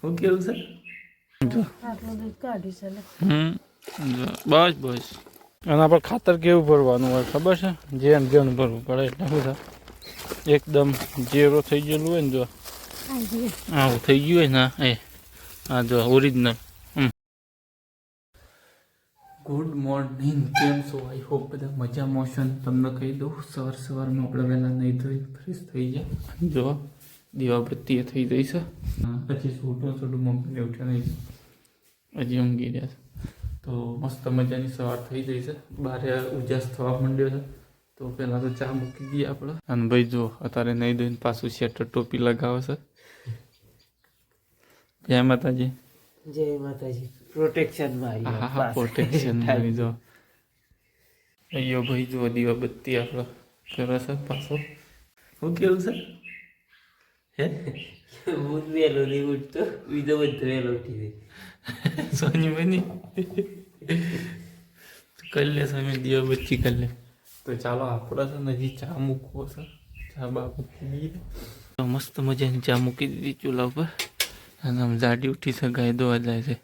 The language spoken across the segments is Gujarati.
હું કેવું છે જો આટલું દૂધ કાઢી છે જો બસ બસ આના પર ખાતર કેવું ભરવાનું હોય ખબર છે? જેમ જેમ ભરવું પડે એટલે શું થાય એકદમ ઝેરો થઈ ગયેલું હોય ને જો આવું થઈ ગયું હોય ને એ હા જો ઓરિજિનલ. ગુડ મોર્નિંગ, કેમ છો? આઈ હોપ બધા મજામાં હશો. તમને કહી દઉં સવારમાં આપણે વહેલા નહીં ધોઈ ફ્રેશ થઈ જાય. જો દીવાબત્તી થઈ ગઈ છે. પછી છોટું મમ્મીને ઉઠ્યા નહીં, હજી ઊંઘી રહ્યા છે. તો મસ્ત મજાની સવાર થઈ ગઈ છે. બારે ઉજાસ થવા માંડ્યો છે. તો પહેલાં તો ચા મૂકી દઈએ આપણે. અને ભાઈ જો અત્યારે નહીં ધોઈને પાછું સ્વેટર ટોપી લગાવે છે. જય માતાજી. જય માતાજી. પ્રોટેક્શન માં હા પ્રોટેક્શન માં જો અయ్યો ભાઈ જો દીવાબત્તી આપણે કરે છે પાછો. શું કેવું છે હે? હું વહેલો નહીં ઉઠતો, બીજો બધો વહેલો ઉઠી જાય. સોની બની કરી લે તમે દીવાબત્તી કરી લે. તો ચાલો આપણે છે ને હજી ચા મૂકવો છે. ચા બા મૂકી દઈએ. તો મસ્ત મજાની ચા મૂકી દીધી ચૂલા ઉપર. અને આમ જાડી ઉઠી છે, ગાય દોવા જાય છે.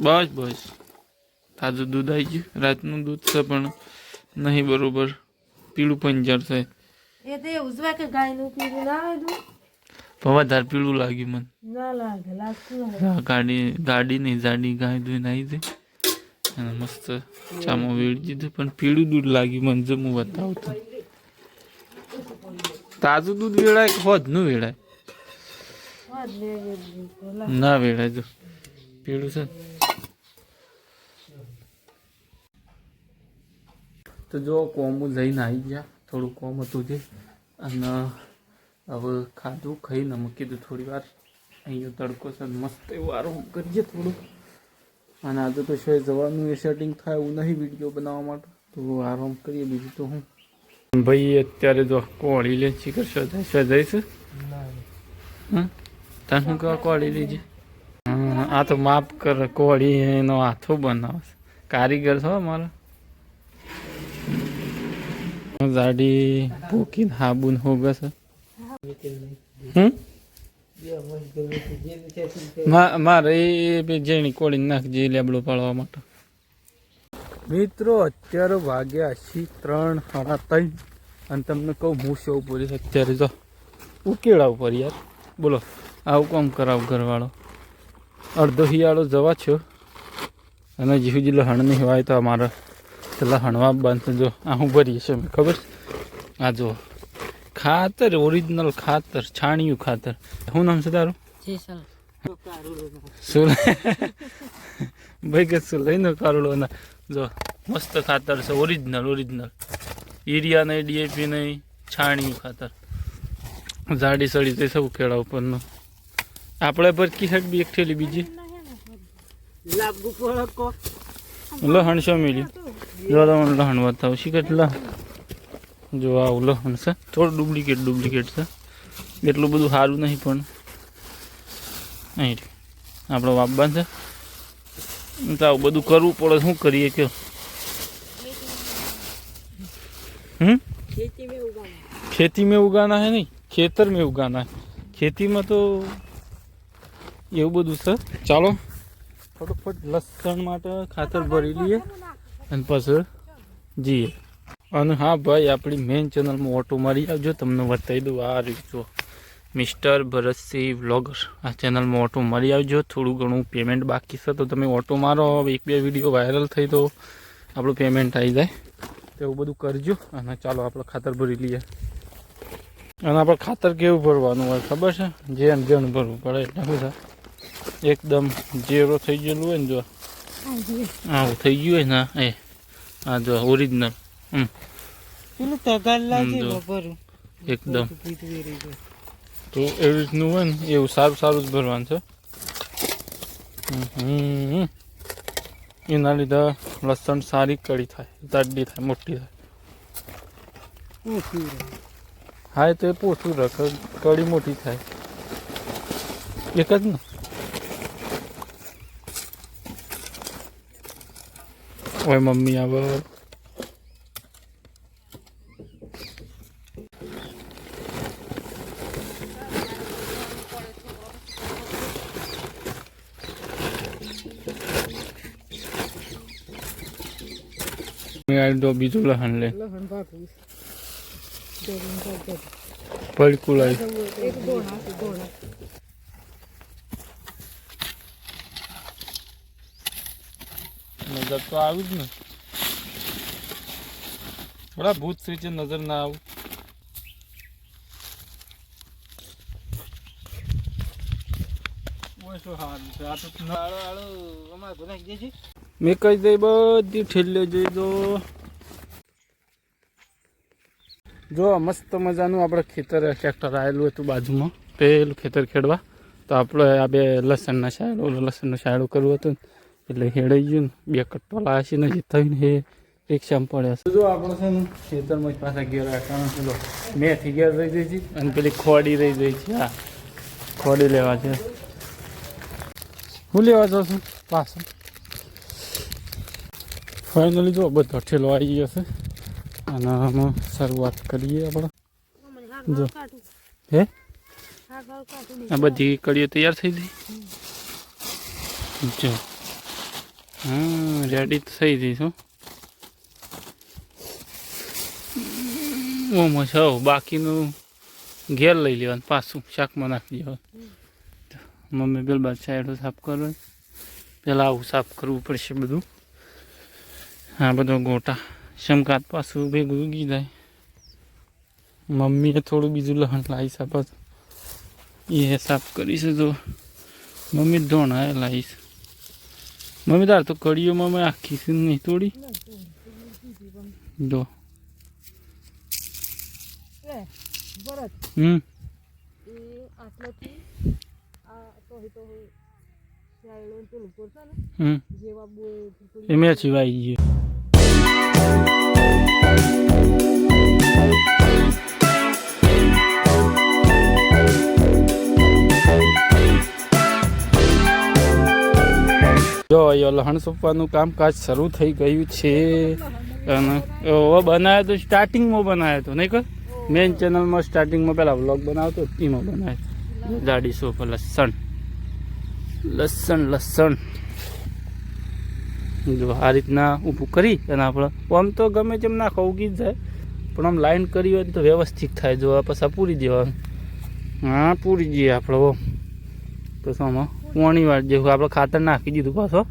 બસ બસ તાજું દૂધ આવી ગયું. રાતનું દૂધ છે પણ નહીં બરોબર, પીળું પંજર છે. વધારે પીળું લાગ્યું મને. ગાડી નહીં જાડી ગાય દૂધ આવી જાય અને મસ્ત ચામાં વેડી દીધું પણ પીળું દૂધ લાગ્યું મને. જમું બતાવતું તાજું દૂધ વેળાય કે હોદ નું વેળાય? ના વેળાય જો પીળું છે. તો જો કોમું લઈને આવી ગયા, થોડું કોમ હતું જે. અને હવે ખાધું ખાઈને મૂકી કીધું થોડી વાર અહીંયા તડકો છે મસ્ત એવું આરામ કરીએ થોડુંક. અને આજે તો શોએ જવાનું એ સેટિંગ થાય એવું નહીં વિડીયો બનાવવા માટે, તો આરામ કરીએ. બીજું તો હું ભાઈ અત્યારે જો કોળી લે શીખર સજાય છે. તને શું કહો કોળી લીધી? આ તો માપ કરે કોળી એનો હાથો બનાવે કારીગર છો મારા. જાડી ભૂકીને હાબુન હોગસ મારે એ જેણી કોળી નાખજે લેબડો પાડવા માટે. મિત્રો અત્યારે વાગ્યા છે 3 સાડા 3 અને તમને કહું હું શો પૂરી અત્યારે જો ઉકેળા ઉપર યાર બોલો આવું કામ કરાવ ઘરવાળો. અડધો શિયાળો જવા છો અને જીવ જ લહણ નહીં હોય તો અમારે લહણવા બંધ. જો આ હું ભરીએ છે ખબર? આ જો ખાતર, ઓરિજિનલ ખાતર, છાણિયું ખાતર. શું નામ છે તારું? ભાઈ કે શું લઈને કારુડો ના જો મસ્ત ખાતર છે. ઓરિજિનલ યુરિયા નહીં, ડીએપી નહીં, છાણિયું ખાતર. જાડી સડી જઈ સૌ કેળા ઉપરનો. આપણે ભરકી સાઈડ બી એક થેલી બીજી લહણ છે મેલી. જો તમને લહણ બતાવું શીખર લહણ. જો આવું લહણ છે, થોડું ડુપ્લિકેટ છે. એટલું બધું સારું નહીં પણ અહીં આપણો વાપવાનું છે. તો આવું બધું કરવું પડે. શું કરીએ કયો? खेती में उगाना है नहीं, खेतर में उगाना है. ખેતીમાં તો એવું બધું છે. ચાલો ફટોફટ લસણ માટે ખાતર ભરી લઈએ અને પછી જઈએ. અને હા ભાઈ આપણી મેઇન ચેનલમાં ઓટો મારી આવજો. તમને બતાવી દઉં આ રીતો મિસ્ટર ભરતસિંહ વ્લોગર. આ ચેનલમાં ઓટો મારી આવજો. થોડું ઘણું પેમેન્ટ બાકી છે તો તમે ઓટો મારો. હવે 1-2 વિડીયો વાયરલ થઈ તો આપણું પેમેન્ટ આવી જાય. તો એવું બધું કરજો. અને ચાલો આપણે ખાતર ભરી લઈએ. અને આપણે ખાતર કેવું ભરવાનું હોય ખબર છે? જેમ ભરવું પડે એટલે શું થાય એકદમ ઝેરો થઈ ગયેલું હોય ને જો આવું થઈ ગયું હોય ને એ હા જો ઓરિજિનલ એકદમ. તો એવી રીતનું હોય ને એવું સારું જ ભરવાનું છે. એના લીધે લસણ સારી કડી થાય, જાડી થાય, મોટી થાય. હા તો એ પોતું રાખે, કડી મોટી થાય એક જ ને. ઓય મમ્મી આવે મમ્મી આ તો બીજું લહણ લે લહણ ભાગવું પડકું લાવી એક ગોણા નજર તો આવી જ ને થોડા ભૂત થઈ છે નજર ના આવું મેં કહી દઈ બધી ઠેલે જઈ જો મસ્ત મજાનું આપણે ખેતર ટ્રેક્ટર આવેલું હતું બાજુમાં પેલું ખેતર ખેડવા તો આપણે આ બે લસણના શાયડો કરવું હતું એટલે હેડાઈ ગયું ને બે કટ્ટો લાવ્યા છે ને જે થઈને એ રિક્ષામાં પડ્યા છે જો આપણે છે ને ખેતરમાં જ પાછા ઘેર રાખવાનું છે મેથી ઘેર રહી જાય છે અને પેલી ખોડી રહી જાય છે હા ખોડી લેવા છે હું લેવા જાઉં છું પાછળ ફાઇનલી જો બધો ઠેલો આવી ગયો છે અને આમાં શરૂઆત કરીએ આપણે જો હે આ બધી કડીઓ તૈયાર થઈ ગઈ જો હા રેડી થઈ ગઈ શું ઓમાં છે બાકીનું ઘેર લઈ લેવાનું પાછું શાકમાં નાખી દેવાનું મમ્મી પેલા બાદ સાઈડો સાફ કરો પહેલાં આવું સાફ કરવું પડશે બધું હા બધો ગોટા શમકાત પાછું ભેગું ઉગી જાય મમ્મીએ થોડું બીજું લહણ લાવીશ આ પાછું એ સાફ કરીશ તો મમ્મી ધોણા લાવીશ મમ્મી તાર તો કડીઓમાં મેં આખી છે નહીં તોડી જો એમ સિવાય ગયું જો અહીંયા લહણ સોંપવાનું કામકાજ શરૂ થઈ ગયું છે અને હવે બનાવ્યો તો સ્ટાર્ટિંગમાં બનાવ્યો હતો નહીં કર મેઇન ચેનલમાં સ્ટાર્ટિંગમાં પહેલાં વ્લોગ બનાવતો એમાં બનાવ્યો દાડી સોપ લસણ જો આ રીતના ઊભું કરી અને આપણે આમ તો ગમે તેમ નાખો ઉગી જ જાય પણ આમ લાઈન કરી હોય તો વ્યવસ્થિત થાય જો આ પછી પૂરી દેવાનું હા પૂરી જઈએ આપણે તો આમાં પોણી વાર જેવું આપણે ખાતર નાખી દીધું પાછો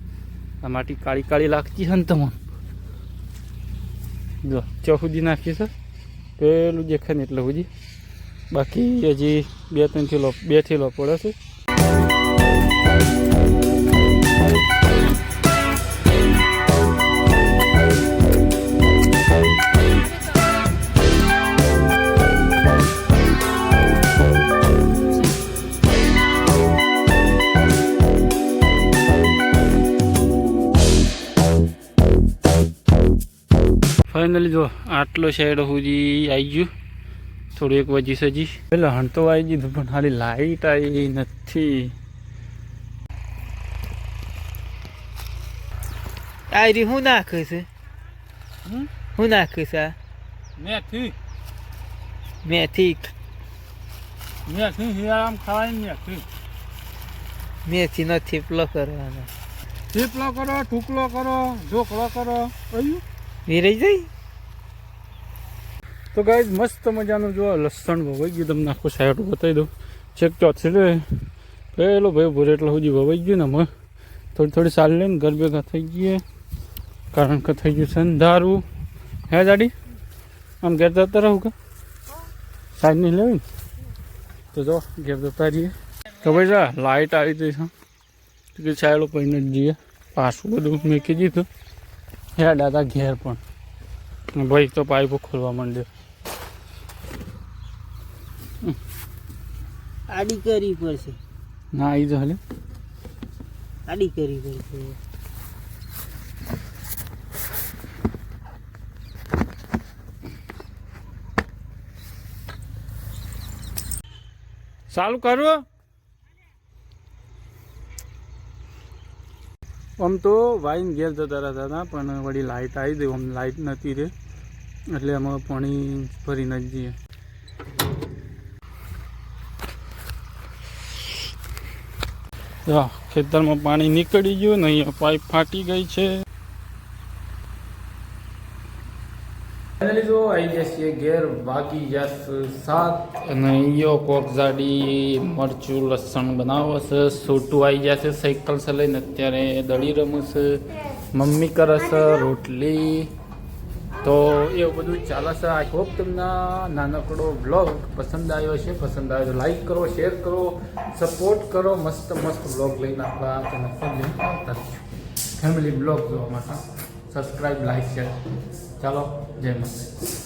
આ માટી કાળી કાળી લાગતી છે ને તમને જો ચો સુધી નાખી છે પેલું દેખાય ને એટલે સુધી બાકી હજી 2-3 થેલો 2 થેલો પડે છે ફાઇનલી જો આટલો સાઈડ સુધી આવી ગયું થોડું એક વજી સજી પેલા હણ તો આવી ગયું પણ ખાલી લાઈટ આવી નથી આ રી હું નાખે છે હું નાખે છે મેથી મેથી હિયારામ ખાવાની મેથી નો થેપલો કરવાનો થેપલો કરો ટુકલો કરો ઢોકળો કરો કયું વિરાઈ જાય તો ગાઈઝ મસ્ત મજાનું જો લસણ વવાઈ ગયું તમને આખો સાઈડ બતાવી દઉં ચેક ચોથી રે પેલો ભાઈ ભરે એટલે સુધી વવાઈ ગયું ને અમે થોડી સાલ લઈને ઘર ભેગા થઈ ગઈએ કારણ કે થઈ ગયું છે ને દારૂ હે દાડી આમ ઘેર જતા રહું કે સાઈડ નહીં લેવી તો જો ઘેર જતા રહીએ તો ભાઈ જા લાઇટ આવી ગઈ છે કે સાઈડો પહીને જ જઈએ પાછું બધું મૂકી દીધું હે દાદા ઘેર પણ ભાઈ તો પાઇપો ખોલવા માંડ્યો આડી કરવી પડશે ના આવી જો હાલે આડી કરવી પડશે ચાલુ કરો આમ તો વાઈન ઘેર જતા રહેતા હતા પણ વળી લાઇટ આવી ગઈ આમ લાઇટ નથી રે એટલે અમે પાણી ભરીને જ જઈએ ખેતરમાં પાણી નીકળી ગયું ને અહીંયા પાઇપ ફાટી ગઈ છે ફાઇનલી જો આવી ગયા છીએ ઘેર, વાગી જશે 7 અને ઈયો કોક જાડી મરચું લસણ બનાવો છે. છોટું આવી જશે સાયકલ છે લઈને, અત્યારે દળી રમું છે. મમ્મી કરે છે રોટલી. તો એવું બધું ચાલે છે. આઈ હોપ તમને નાનકડો બ્લોગ પસંદ આવ્યો છે. પસંદ આવ્યો તો લાઈક કરો, શેર કરો, સપોર્ટ કરો. મસ્ત મસ્ત બ્લોગ લઈને આપણા ચેનલ પર લઈને આવતા રહીશું. ફેમિલી બ્લોગ જોવા માટે સબસ્ક્રાઈબ, લાઈક, શેર. ચાલો, જય માતા.